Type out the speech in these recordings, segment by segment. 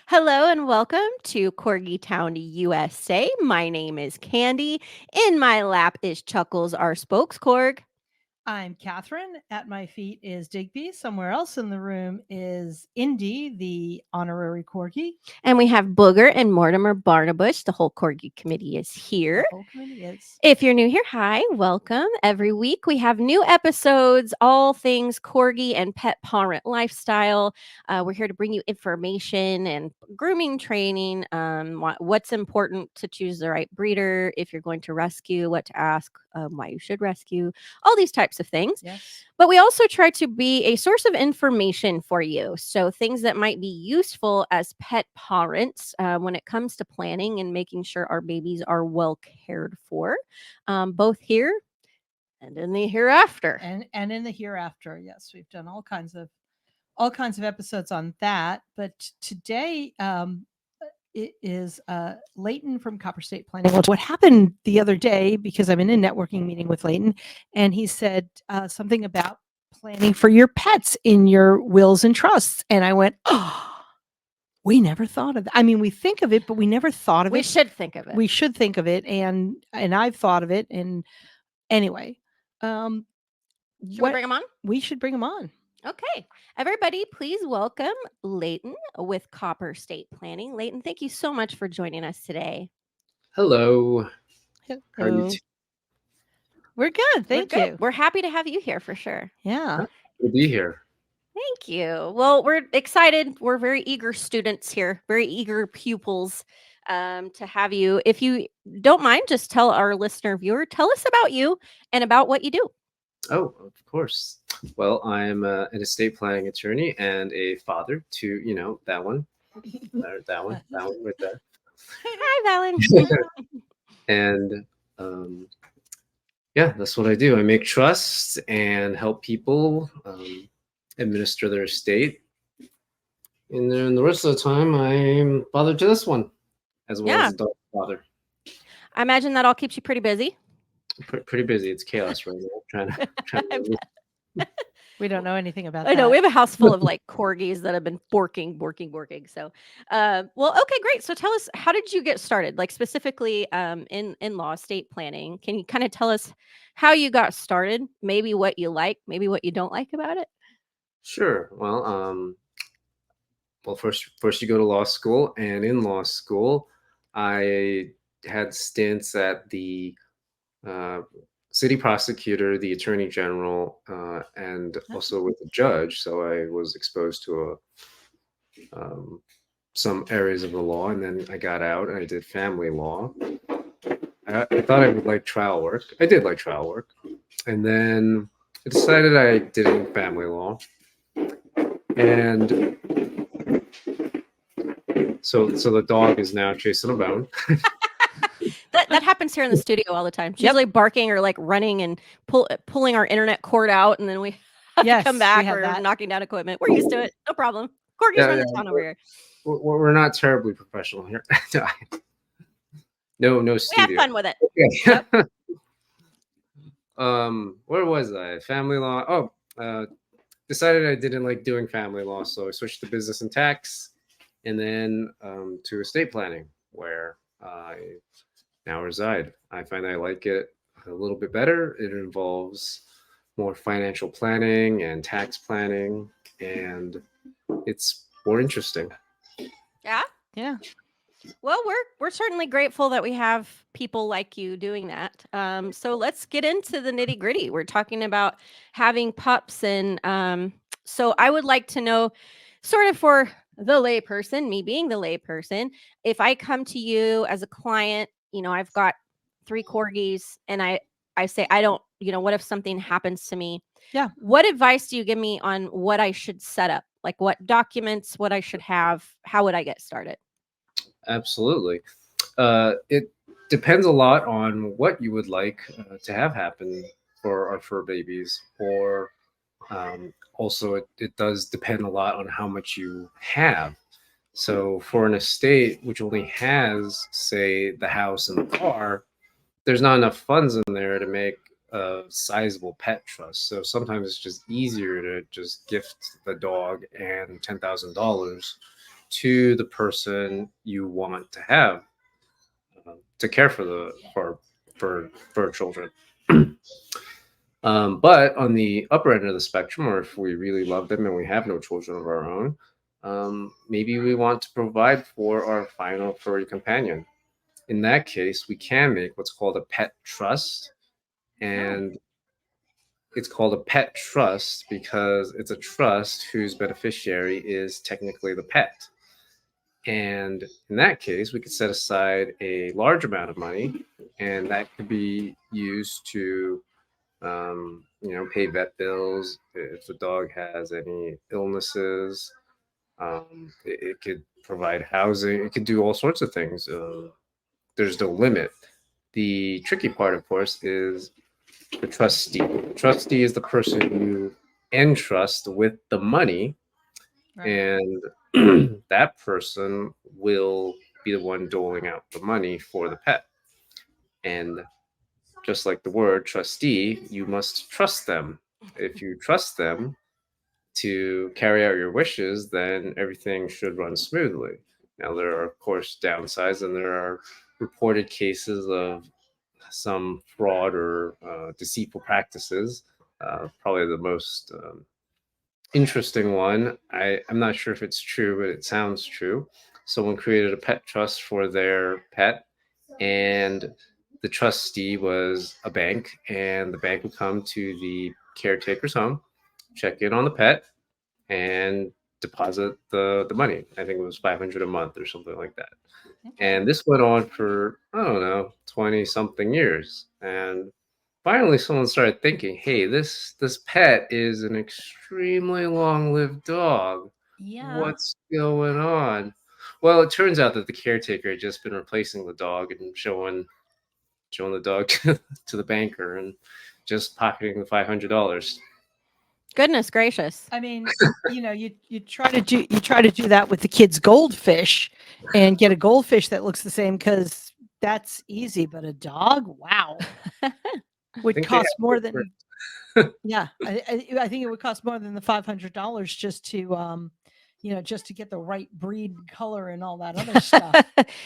Hello and welcome to Corgi Town, USA. My name is Candy. In my lap is Chuckles, our spokescorg. I'm Catherine. At my feet is Digby. Somewhere else in the room is Indy, the honorary corgi. And we have Booger and Mortimer Barnabush. The whole Corgi committee is here. The whole committee is. If you're new here, hi, welcome. Every week we have new episodes, all things corgi and pet parent lifestyle. We're here to bring you information and grooming training, what's important to choose the right breeder, if you're going to rescue, what to ask, why you should rescue, all these types of things. Yes. But we also try to be a source of information for you. So things that might be useful as pet parents when it comes to planning and making sure our babies are well cared for, both here and in the hereafter. And in the hereafter, yes, we've done all kinds of episodes on that. But today, it is Leighton from Copper State Planning. What happened the other day, because I'm in a networking meeting with Leighton, and he said something about planning for your pets in your wills and trusts. And I went, oh, we never thought of that. I mean, we think of it, but we never thought of We it. should think of it. We should think of it. And I've thought of it. And anyway, Should we bring them on? we should bring them on. Okay. Everybody, please welcome Leighton with Copper State Planning. Leighton, thank you so much for joining us today. Hello. How are you? Hello. We're good. Thank We're good. you. We're happy to have you here for sure. Yeah. Good to be here. Thank you. Well, we're excited. We're very eager students here, very eager pupils to have you. If you don't mind, just tell our listener viewer, tell us about you and about what you do. Oh, of course. Well, I'm an estate planning attorney and a father to, that one right there. Hi, Valen. And yeah, that's what I do. I make trusts and help people administer their estate. And then the rest of the time, I'm father to this one, as well as a dog father. I imagine that all keeps you pretty busy. Pretty busy. It's chaos right now. Trying to We don't know anything about that. I know we have a house full of like corgis that have been borking. So, well, okay, great. So tell us, how did you get started? Like specifically in law estate planning. Can you kind of tell us how you got started? Maybe what you like, maybe what you don't like about it. Sure. Well, first you go to law school, and in law school, I had stints at the city prosecutor, the attorney general, and also with the judge. So I was exposed to some areas of the law, and then I got out and I did family law. I thought I would like trial work. I did like trial work, and then I decided I did family law, and so the dog is now chasing a bone. That happens here in the studio all the time. She's like barking or like running and pulling our internet cord out, and then we have to come back or knocking down equipment. We're used to it. No problem. Corgis run the town over here. We're not terribly professional here. No studio. We have fun with it. Okay. Where was I? Family law. Decided I didn't like doing family law, so I switched to business and tax, and then to estate planning, where I now reside. I find I like it a little bit better. It involves more financial planning and tax planning, and it's more interesting. Yeah. Well, we're certainly grateful that we have people like you doing that. So let's get into the nitty gritty. We're talking about having pups, and so I would like to know, sort of for the layperson, me being the layperson, if I come to you as a client, I've got 3 corgis, and I say I don't, what if something happens to me? Yeah. What advice do you give me on what I should set up? Like what documents, what I should have? How would I get started? Absolutely. It depends a lot on what you would like to have happen for our fur babies, or also it does depend a lot on how much you have. So for an estate which only has, say, the house and the car, there's not enough funds in there to make a sizable pet trust. So sometimes it's just easier to just gift the dog and $10,000 to the person you want to have to care for for children. But on the upper end of the spectrum, or if we really love them and we have no children of our own, maybe we want to provide for our final furry companion. In that case, we can make what's called a pet trust. And it's called a pet trust because it's a trust whose beneficiary is technically the pet. And in that case, we could set aside a large amount of money, and that could be used to, pay vet bills if the dog has any illnesses. It could provide housing. It could do all sorts of things. There's no limit. The tricky part, of course, is the trustee. The trustee is the person you entrust with the money, Right. and that person will be the one doling out the money for the pet. And just like the word trustee, you must trust them. If you trust them to carry out your wishes, then everything should run smoothly. Now, there are, of course, downsides, and there are reported cases of some fraud or deceitful practices. Probably the most interesting one. I'm not sure if it's true, but it sounds true. Someone created a pet trust for their pet, and the trustee was a bank, and the bank would come to the caretaker's home, check in on the pet, and deposit the money. I think it was 500 a month or something like that. And this went on for, I don't know, 20 something years. And finally someone started thinking, hey, this pet is an extremely long-lived dog. Yeah. What's going on? Well, it turns out that the caretaker had just been replacing the dog and showing the dog to the banker and just pocketing the $500. Goodness gracious. I mean, you try to do that with the kids' goldfish, and get a goldfish that looks the same because that's easy. But a dog, wow, would think they cost have more different- than I think it would cost more than the $500 just to just to get the right breed, color, and all that other stuff.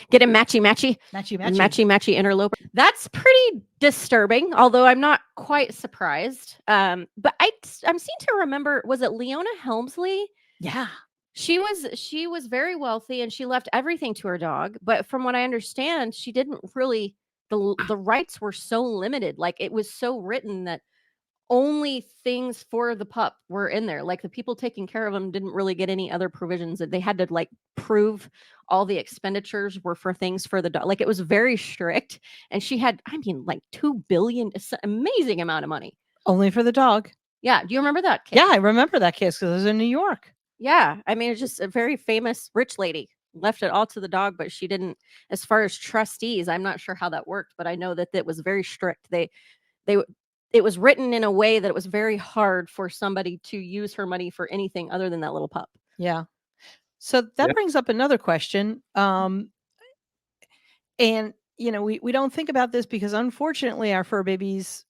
Get him matchy Matchy and matchy. matchy interloper. That's pretty disturbing, although I'm not quite surprised. But I'm seem to remember, was it Leona Helmsley? Yeah. She was very wealthy and she left everything to her dog, but from what I understand, she didn't really the rights were so limited. Like it was so written that only things for the pup were in there. Like the people taking care of them didn't really get any other provisions, that they had to like prove all the expenditures were for things for the dog. Like it was very strict. And she had, I mean, like 2 billion, it's an amazing amount of money. Only for the dog. Yeah. Do you remember that case? Yeah, I remember that case because it was in New York. Yeah. I mean, it's just a very famous rich lady left it all to the dog, but she didn't, as far as trustees, I'm not sure how that worked, but I know that it was very strict. It was written in a way that it was very hard for somebody to use her money for anything other than that little pup. Yeah. So that brings up another question. And we don't think about this because unfortunately our fur babies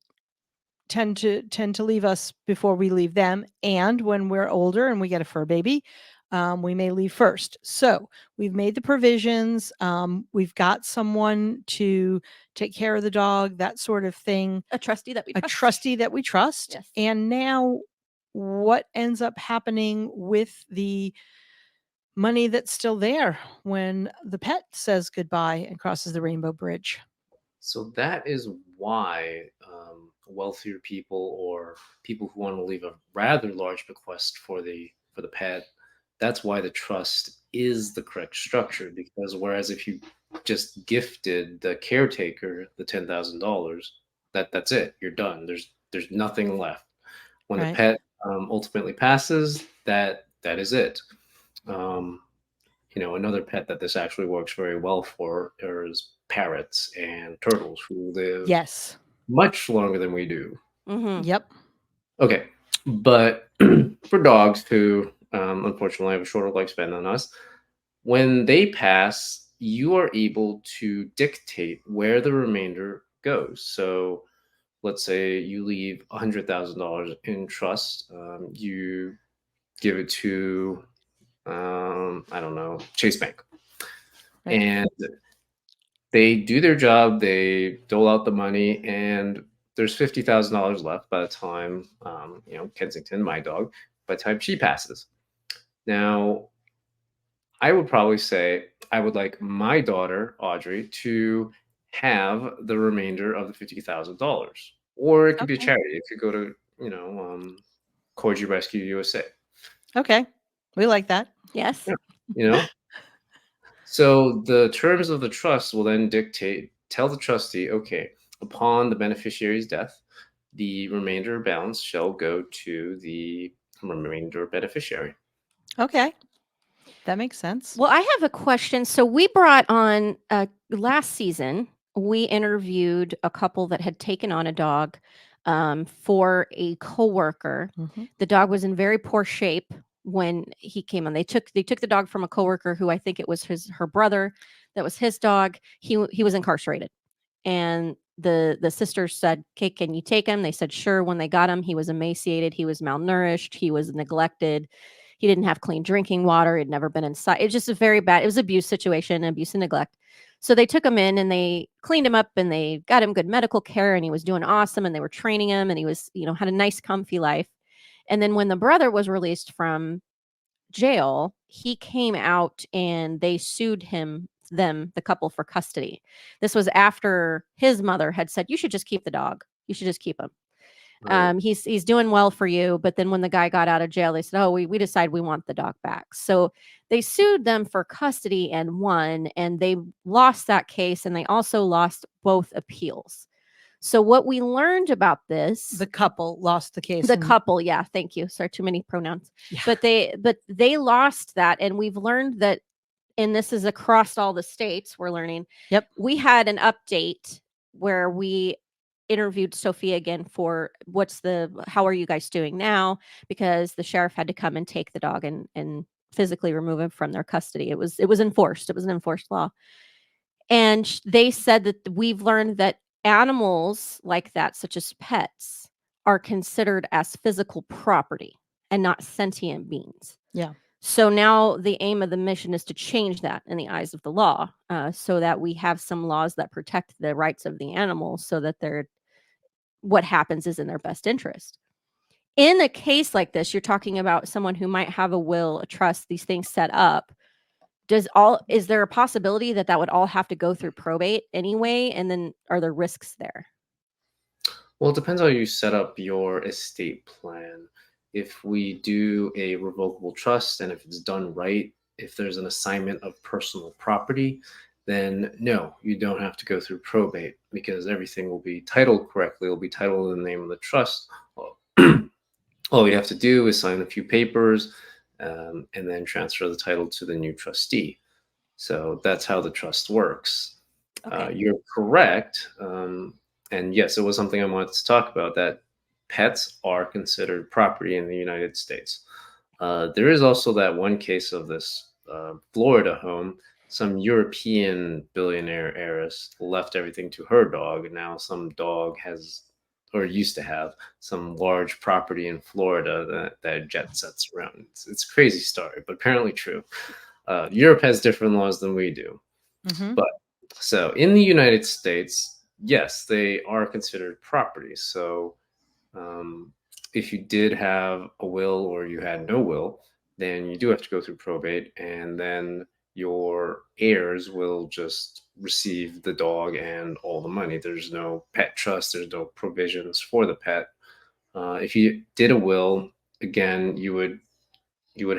tend to leave us before we leave them. And when we're older and we get a fur baby, we may leave first. So we've made the provisions. We've got someone to take care of the dog, that sort of thing. A trustee that we A trust. trustee that we trust. Yes. And now what ends up happening with the money that's still there when the pet says goodbye and crosses the rainbow bridge? So that is why wealthier people or people who want to leave a rather large bequest for the pet, that's why the trust is the correct structure. Because whereas if you just gifted the caretaker the $10,000, that's it, you're done. There's nothing left. When Right. the pet ultimately passes, that is it. Another pet that this actually works very well for is parrots and turtles, who live Yes. much longer than we do. Mhm. Yep. Okay, but for dogs who unfortunately have a shorter lifespan than us, when they pass, you are able to dictate where the remainder goes. So let's say you leave $100,000 in trust, you give it to I don't know, Chase Bank. Right. And they do their job, they dole out the money, and there's $50,000 left by the time, Kensington, my dog, by the time she passes. Now, I would probably say I would like my daughter, Audrey, to have the remainder of the $50,000. Or it could be a Okay. charity. It could go to, Corgi Rescue USA. Okay. We like that. Yes. Yeah. You know? So the terms of the trust will then tell the trustee, okay, upon the beneficiary's death, the remainder balance shall go to the remainder beneficiary. Okay. That makes sense. Well, I have a question. So we brought on last season, we interviewed a couple that had taken on a dog for a coworker. Mhm. The dog was in very poor shape when he came on. They took the dog from a coworker who I think it was her brother. That was his dog. He was incarcerated. And the sisters said, "Okay, can you take him?" They said, "Sure." When they got him, he was emaciated, he was malnourished, he was neglected. He didn't have clean drinking water, he'd never been inside. It's just a very bad, it was abuse situation, abuse and neglect. So they took him in and they cleaned him up and they got him good medical care and he was doing awesome and they were training him and he was, had a nice comfy life. And then when the brother was released from jail, he came out and they sued the couple for custody. This was after his mother had said, "You should just keep the dog. You should just keep him. Right. He's doing well for you." But then when the guy got out of jail, they said, "Oh, we decide we want the dog back." So they sued them for custody and won, and they lost that case, and they also lost both appeals. So what we learned about this, The couple lost the case. the and- couple, yeah, thank you. Sorry, too many pronouns. Yeah. But they lost that, and we've learned that, and this is across all the states, we're learning. Yep. We had an update where we interviewed Sophia again for how are you guys doing now? Because the sheriff had to come and take the dog and physically remove him from their custody. It was enforced. It was an enforced law. And they said that we've learned that animals like that, such as pets, are considered as physical property and not sentient beings. Yeah. So now the aim of the mission is to change that in the eyes of the law, so that we have some laws that protect the rights of the animals, so that what happens is in their best interest. In a case like this, you're talking about someone who might have a will, a trust, these things set up. Is there a possibility that would all have to go through probate anyway? And then are there risks there? Well, it depends how you set up your estate plan. If we do a revocable trust and if it's done right, if there's an assignment of personal property, then no, you don't have to go through probate because everything will be titled correctly. It'll be titled in the name of the trust. Well, all you have to do is sign a few papers and then transfer the title to the new trustee. So that's how the trust works. Okay. You're correct. And yes, it was something I wanted to talk about, that pets are considered property in the United States. There is also that one case of this Florida home. Some European billionaire heiress left everything to her dog. And now some dog has, or used to have, some large property in Florida that jet sets around. It's a crazy story, but apparently true. Europe has different laws than we do. Mhm. But so in the United States, yes, they are considered property. So if you did have a will or you had no will, then you do have to go through probate, and then your heirs will just receive the dog and all the money. There's no pet trust, there's no provisions for the pet. If you did a will, again, you would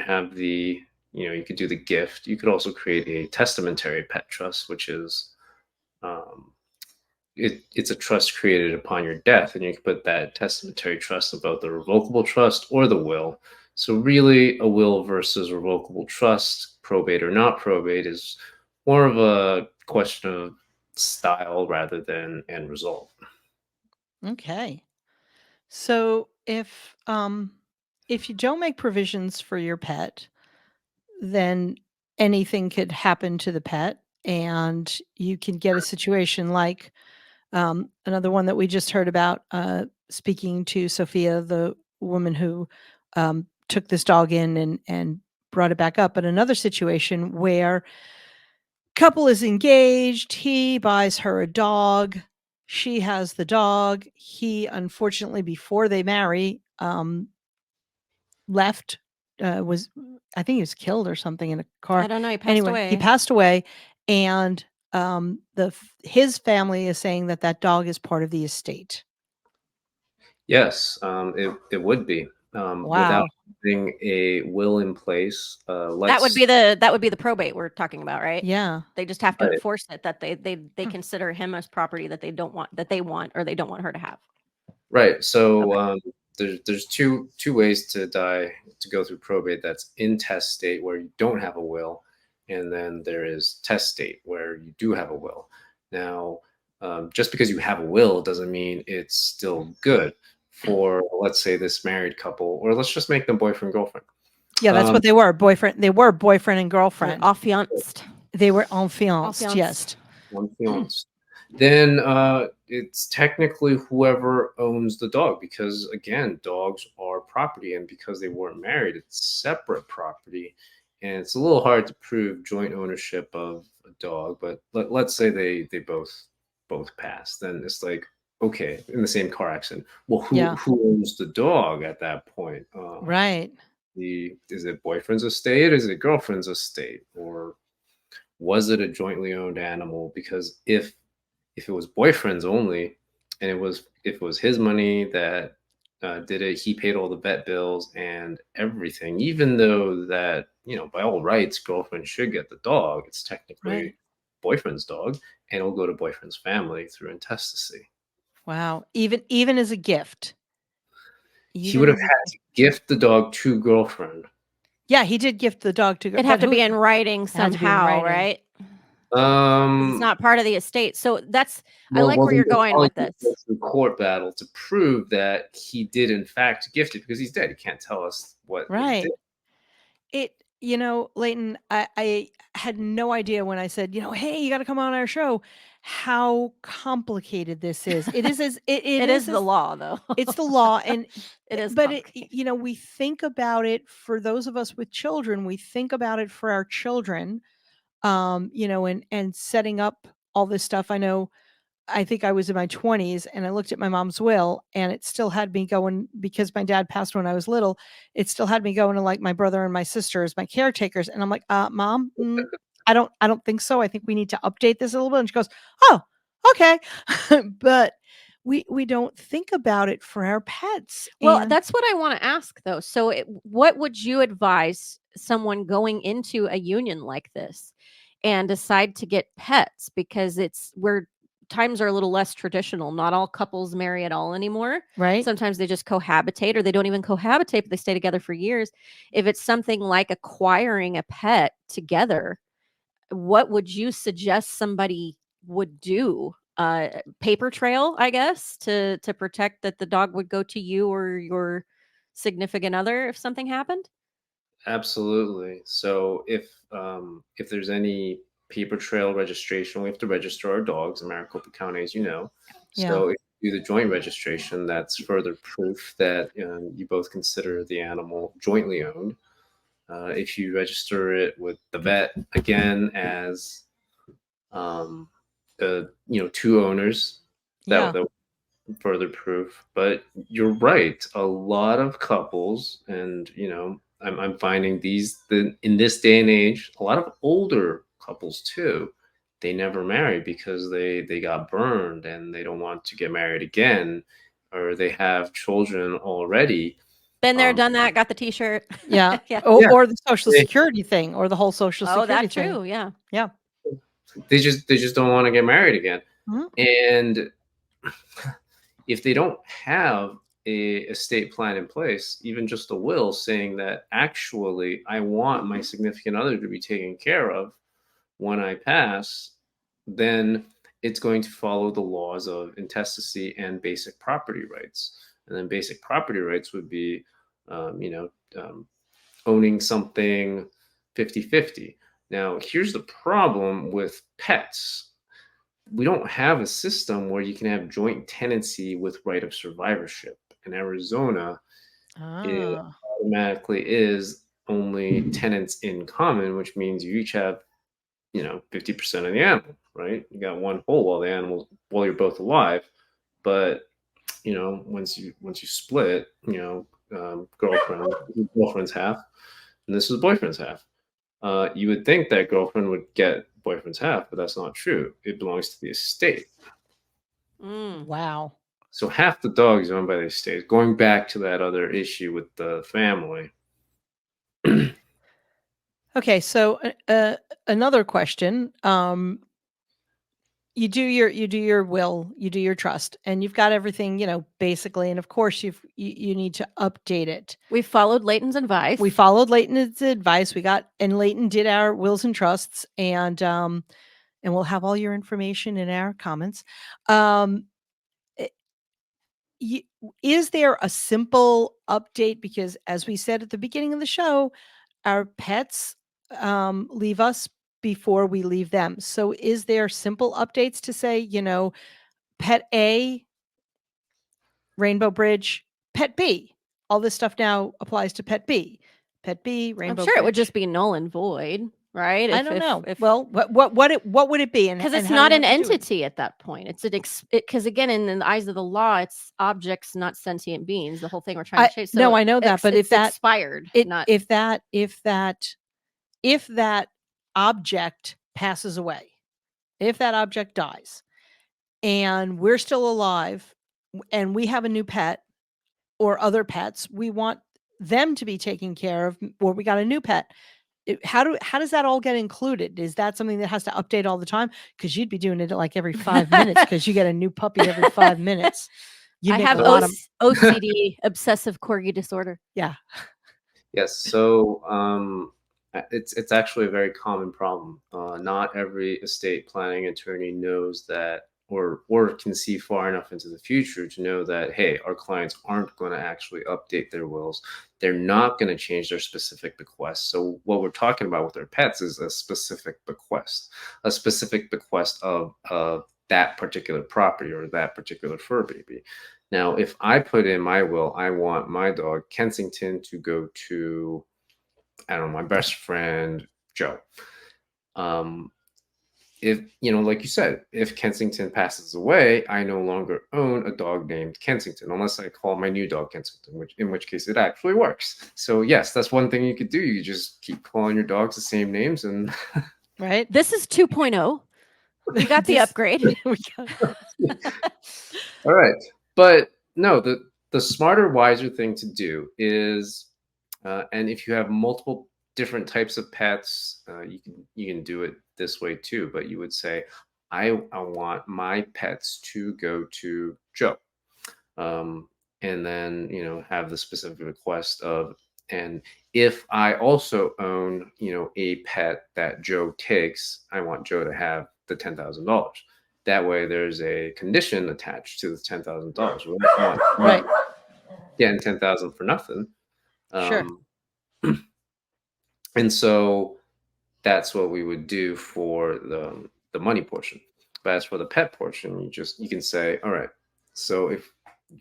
have you could do the gift. You could also create a testamentary pet trust, which is um, it's a trust created upon your death, and you can put that testamentary trust in both the revocable trust or the will. So really, a will versus revocable trust, probate or not probate, is more of a question of style rather than end result. Okay. So if you don't make provisions for your pet, then anything could happen to the pet, and you can get a situation like another one that we just heard about. Speaking to Sophia, the woman who took this dog in and brought it back up, but another situation where couple is engaged, he buys her a dog, she has the dog, he unfortunately before they marry left, was I think he was killed or something in a car. I don't know. He passed Anyway, he away. passed away, and his family is saying that that dog is part of the estate. Yes, it would be without Wow. having a will in place. That would Let's be the probate we're talking about, right? Yeah. They just have to Right. enforce it that they consider him as property that they want or they don't want her to have. Right. So Okay. there's two ways to die to go through probate. That's intestate, where you don't have a will, and then there is testate, where you do have a will. Now, just because you have a will doesn't mean it's still good for, let's say, this married couple, or let's just make them boyfriend girlfriend. Yeah, that's what they were. They were boyfriend and They're girlfriend. affianced. They were enfianced, Affianced. yes. One fiance. Then it's technically whoever owns the dog, because again, dogs are property, and because they weren't married, it's separate property, and it's a little hard to prove joint ownership of a dog. But let's say they both pass, then it's like, okay, in the same car accident. Well, Yeah. who owns the dog at that point? Right. Is it boyfriend's estate? Is it girlfriend's estate? Or was it a jointly owned animal? Because if it was boyfriends only, and if it was his money that did it, he paid all the vet bills and everything. Even though that, by all rights, girlfriend should get the dog. It's technically Right. boyfriend's dog, and it'll go to boyfriend's family through intestacy. Wow. Even as a gift. He would have Even as a had to gift the dog to girlfriend. Yeah, he did gift the dog to It'd have to be in writing had to be in somehow, writing. right? 'Cause it's not part of the estate. So that's I like where then you're they'll going probably with this. go through court battle to prove that he did in fact gift it, because he's dead. He can't tell us what he Right. did. Leighton, I had no idea when I said, hey, you got to come on our show, how complicated this is. It is as it It is the as- law, though. It's the law, and It is but complicated. we think about it for those of us with children. We think about it for our children, and setting up all this stuff. I think I was in my 20s, and I looked at my mom's will, and it still had me going, because my dad passed when I was little. It still had me going to like my brother and my sister as my caretakers. And I'm like, Mom, I don't think so. I think we need to update this a little bit. And she goes, oh, okay. But we don't think about it for our pets. Well, And that's what I want to ask, though. So, what would you advise someone going into a union like this and decide to get pets? Because it's where times are a little less traditional. Not all couples marry at all anymore. right. Sometimes they just cohabitate, or they don't even cohabitate, but they stay together for years. If it's something like acquiring a pet together, what would you suggest somebody would do? Paper trail, I guess, to protect that the dog would go to you or your significant other if something happened? Absolutely. So if there's any paper trail registration, we have to register our dogs in Maricopa County, as you know. Yeah. So if you do the joint registration, that's further proof that you both consider the animal jointly owned. If you register it with the vet, again, as two owners, Yeah. that further proof. But you're right, a lot of couples, and I'm finding in this day and age, a lot of older couples too, they never marry because they got burned and they don't want to get married again, or they have children already. Been there, done that, got the t-shirt. Yeah. Yeah. Or the Social They- Security thing, or the whole Social Oh, Security that's thing. true. Yeah. Yeah. they just don't want to get married again. Mhm. And if they don't have a estate plan in place, even just a will saying that actually I want my significant other to be taken care of when I pass, then it's going to follow the laws of intestacy and basic property rights. And then basic property rights would be, owning something 50-50. Now, here's the problem with pets. We don't have a system where you can have joint tenancy with right of survivorship. In Arizona, it Ah. automatically is only tenants in common, which means you each have, 50% of the animal, right? You got one whole while you're both alive. But once you split, girlfriend's half, and this is boyfriend's half. You would think that girlfriend would get boyfriend's half, but that's not true. It belongs to the estate. Mm. Wow. So half the dog is owned by the estate. Going back to that other issue with the family. Okay, so another question. You do your will, you do your trust, and you've got everything, basically, and of course you need to update it. We followed Leighton's advice. We followed Leighton's advice. And Leighton did our wills and trusts, and we'll have all your information in our comments. Is there a simple update? Because as we said at the beginning of the show, our pets leave us before we leave them. So is there simple updates to say, pet A, Rainbow Bridge, pet B? All this stuff now applies to pet B. Pet B, Rainbow I'm sure Bridge. it would just be null and void, right? I don't know. Well, what would it be? Because it's not an entity at that point. It's because again, in the eyes of the law, it's objects, not sentient beings. The whole thing we're trying to change. So no, I know that, but if that expired, if that object passes away, if that object dies, and we're still alive, and we have a new pet or other pets, we want them to be taken care of, or we got a new pet. How does that all get included? Is that something that has to update all the time? Because you'd be doing it like every 5 minutes, because you get a new puppy every 5 minutes. I have OCD, obsessive corgi disorder. Yeah. Yes. So it's actually a very common problem. Not every estate planning attorney knows that, or can see far enough into the future to know that, hey, our clients aren't going to actually update their wills. They're not going to change their specific bequest. So what we're talking about with our pets is a specific bequest of that particular property or that particular fur baby. Now, if I put in my will, I want my dog Kensington to go to, I don't know, my best friend Joe. If, like you said, if Kensington passes away, I no longer own a dog named Kensington, unless I call my new dog Kensington, in which case it actually works. So yes, that's one thing you could do. You just keep calling your dogs the same names, and right. This is 2.0. We got the upgrade. All right, but no, the smarter, wiser thing to do is, and if you have multiple different types of pets, you can do it this way too. But you would say, I want my pets to go to Joe, and then have the specific request of, and if I also own a pet that Joe takes, I want Joe to have the $10,000. That way, there's a condition attached to the $10,000. Right. Getting $10,000 for nothing. Sure. And so that's what we would do for the money portion. But as for the pet portion, you can say, all right, so if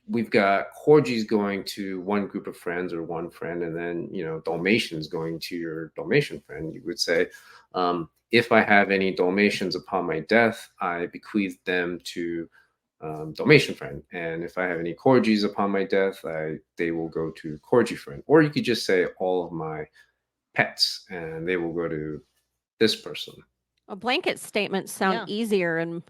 we've got Corgis going to one group of friends or one friend, and then Dalmatians going to your Dalmatian friend, you would say, if I have any Dalmatians upon my death, I bequeath them to Dalmatian friend, and if I have any Corgis upon my death, they will go to Corgi friend. Or you could just say all of my pets, and they will go to this person. A blanket statements sound easier and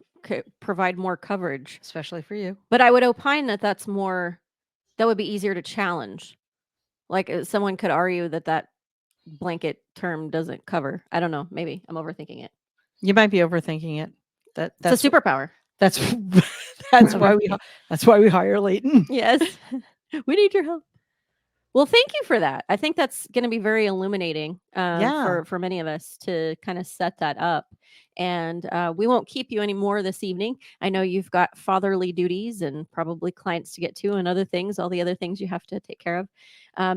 provide more coverage, especially for you. But I would opine that would be easier to challenge. Like someone could argue that blanket term doesn't cover. I don't know. Maybe I'm overthinking it. You might be overthinking it. That's a superpower. That's why we hire Leighton. Yes, we need your help. Well, thank you for that. I think that's going to be very illuminating for many of us to kind of set that up. And we won't keep you anymore this evening. I know you've got fatherly duties and probably clients to get to and other things, all the other things you have to take care of.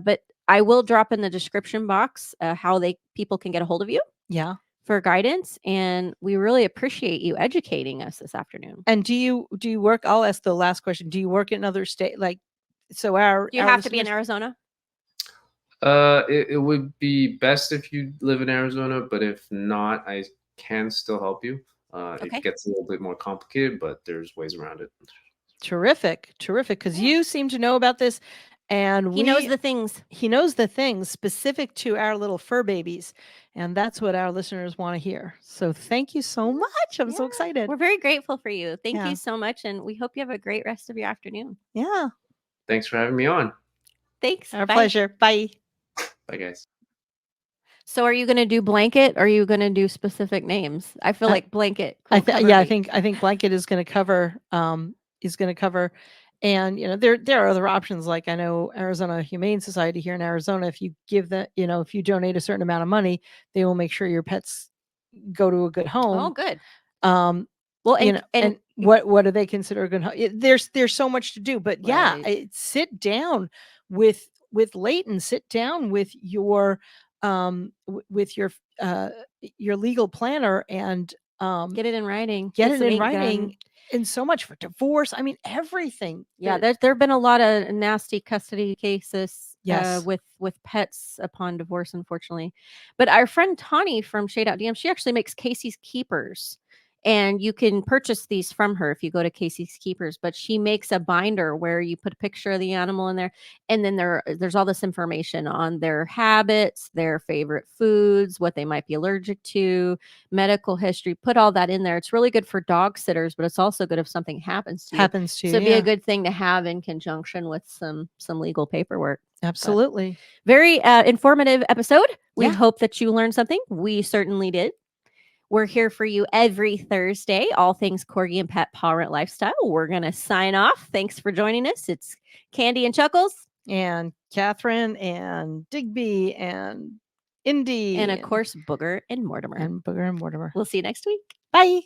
But I will drop in the description box how people can get a hold of you. Yeah. For guidance, and we really appreciate you educating us this afternoon. And do you work? I'll ask the last question. Do you work in another state? Like, so do you have to be in Arizona? It would be best if you live in Arizona, but if not, I can still help you. It Okay. gets a little bit more complicated, but there's ways around it. Terrific, terrific. Because you seem to know about this, and He knows the things. he knows the things specific to our little fur babies, and that's what our listeners want to hear. So thank you so much. I'm so Yeah, excited. We're very grateful for you. Thank Yeah. you so much. And we hope you have a great rest of your afternoon. Yeah, Thanks for having me on. Thanks. our Bye. pleasure. Bye. Bye, guys. So are you going to do blanket or are you going to do specific names? I feel I- like blanket. I I think blanket is going to cover and there are other options, like I know Arizona Humane Society here in Arizona, if you give that, if you donate a certain amount of money, they will make sure your pets go to a good home. Oh, good. Well, and what do they consider a good home? There's so much to do, but yeah, Right. sit down with Leighton, sit down with your with your legal planner, and get it in writing. get it some in ink writing. gun. And so much for divorce. I mean, everything. Yeah, there have been a lot of nasty custody cases Yes. with pets upon divorce, unfortunately. But our friend Tawny from Shade Out DM, she actually makes Casey's Keepers. And you can purchase these from her if you go to Casey's Keepers. But she makes a binder where you put a picture of the animal in there, and then there's all this information on their habits, their favorite foods, what they might be allergic to, medical history. Put all that in there. It's really good for dog sitters, but it's also good if something happens to you. happens to So you. it'd be a good thing to have in conjunction with some legal paperwork. Absolutely. Very informative episode. We Yeah. hope that you learned something. We certainly did. We're here for you every Thursday, all things Corgi and Pet Parent Lifestyle. We're going to sign off. Thanks for joining us. It's Candy and Chuckles. And Catherine and Digby and Indy. And of course, Booger and Mortimer. And Booger and Mortimer. We'll see you next week. Bye.